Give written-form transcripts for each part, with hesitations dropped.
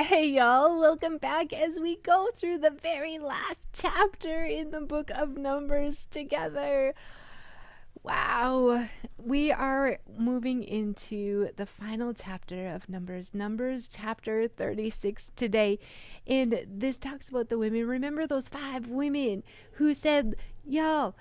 Hey y'all, welcome back as we go through the very last chapter in the book of Numbers together. Wow, we are moving into the final chapter of Numbers chapter 36 today. And this talks about the women. Remember those 5 women who said, y'all,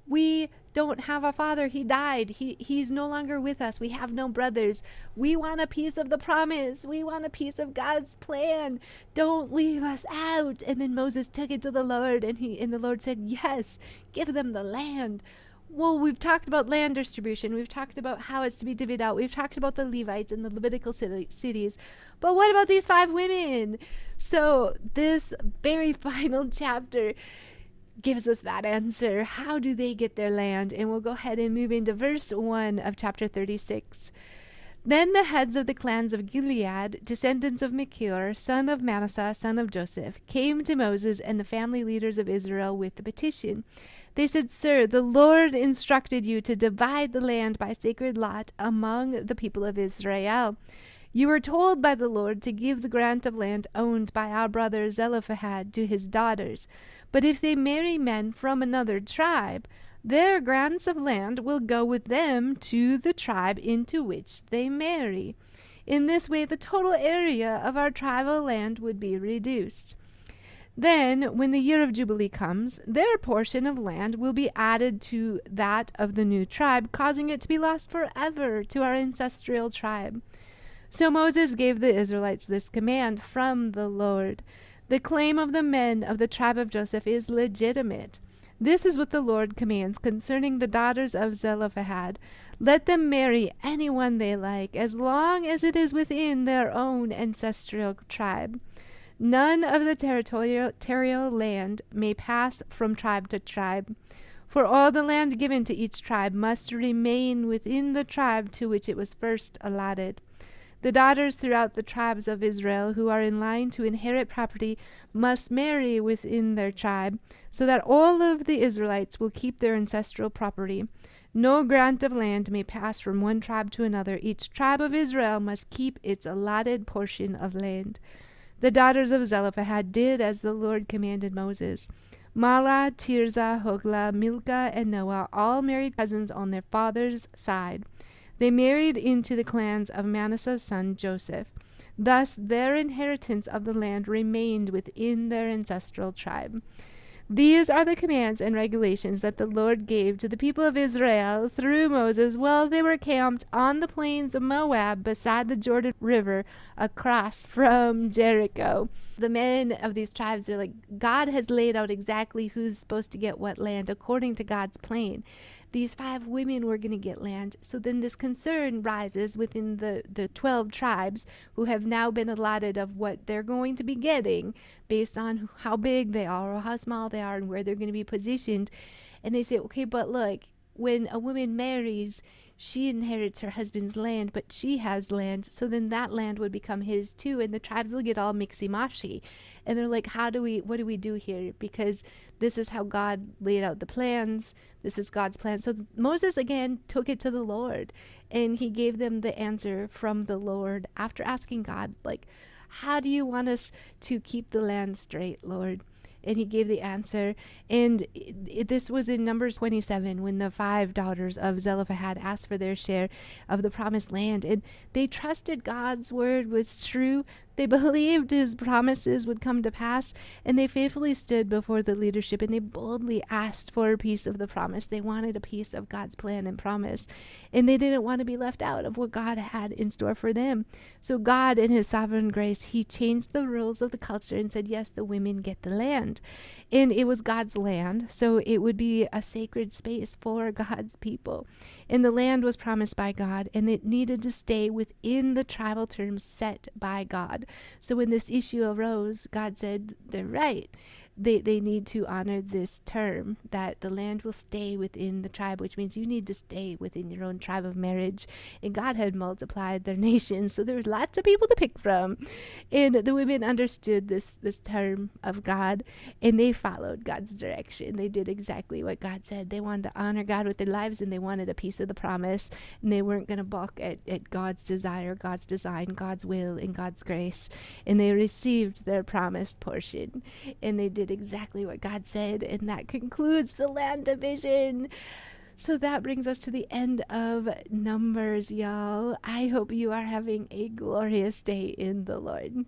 we don't have a father. He died. He's no longer with us. We have no brothers. We want a piece of the promise. We want a piece of God's plan. Don't leave us out. And then Moses took it to the Lord, and the Lord said, yes, give them the land. Well, we've talked about land distribution. We've talked about how it's to be divvied out. We've talked about the Levites and the Levitical cities. But what about these 5 women? So this very final chapter gives us that answer. How do they get their land? And we'll go ahead and move into verse 1 of chapter 36. Then the heads of the clans of Gilead, descendants of Machir, son of Manasseh, son of Joseph, came to Moses and the family leaders of Israel with the petition. They said, Sir, the Lord instructed you to divide the land by sacred lot among the people of Israel. You were told by the Lord to give the grant of land owned by our brother Zelophehad to his daughters. But if they marry men from another tribe, their grants of land will go with them to the tribe into which they marry. In this way, the total area of our tribal land would be reduced. Then, when the year of Jubilee comes, their portion of land will be added to that of the new tribe, causing it to be lost forever to our ancestral tribe. So Moses gave the Israelites this command from the Lord. The claim of the men of the tribe of Joseph is legitimate. This is what the Lord commands concerning the daughters of Zelophehad. Let them marry anyone they like, as long as it is within their own ancestral tribe. None of the territorial land may pass from tribe to tribe, for all the land given to each tribe must remain within the tribe to which it was first allotted. The daughters throughout the tribes of Israel who are in line to inherit property must marry within their tribe, so that all of the Israelites will keep their ancestral property. No grant of land may pass from one tribe to another. Each tribe of Israel must keep its allotted portion of land. The daughters of Zelophehad did as the Lord commanded Moses. Mahlah, Tirzah, Hoglah, Milcah, and Noah all married cousins on their father's side. They married into the clans of Manasseh's son Joseph. Thus their inheritance of the land remained within their ancestral tribe. These are the commands and regulations that the Lord gave to the people of Israel through Moses while they were camped on the plains of Moab beside the Jordan River across from Jericho. The men of these tribes are like, God has laid out exactly who's supposed to get what land according to God's plan. These 5 women were going to get land. So then this concern rises within the 12 tribes who have now been allotted of what they're going to be getting based on how big they are or how small they are and where they're going to be positioned. And they say, okay, but look, when a woman marries, she inherits her husband's land, but she has land, so then that land would become his too, and the tribes will get all mixy-mashy. And they're like, what do we do here? Because this is how God laid out the plans. This is God's plan. So Moses again took it to the Lord, and he gave them the answer from the Lord after asking God, like, how do you want us to keep the land straight, Lord? And he gave the answer. And this was in Numbers 27 when the 5 daughters of Zelophehad asked for their share of the promised land. And they trusted God's word was true. They believed his promises would come to pass, and they faithfully stood before the leadership, and they boldly asked for a piece of the promise. They wanted a piece of God's plan and promise, and they didn't want to be left out of what God had in store for them. So God, in his sovereign grace, he changed the rules of the culture and said, yes, the women get the land. And it was God's land, so it would be a sacred space for God's people. And the land was promised by God, and it needed to stay within the tribal terms set by God. So when this issue arose, God said, they're right. they need to honor this term that the land will stay within the tribe, which means you need to stay within your own tribe of marriage. And God had multiplied their nation, so there was lots of people to pick from. And the women understood this term of God, and they followed God's direction. They did exactly what God said. They wanted to honor God with their lives, and they wanted a piece of the promise, and they weren't going to balk at God's desire, God's design, God's will, and God's grace. And they received their promised portion, and they did exactly what God said. And that concludes the land division. So that brings us to the end of Numbers, y'all. I hope you are having a glorious day in the Lord.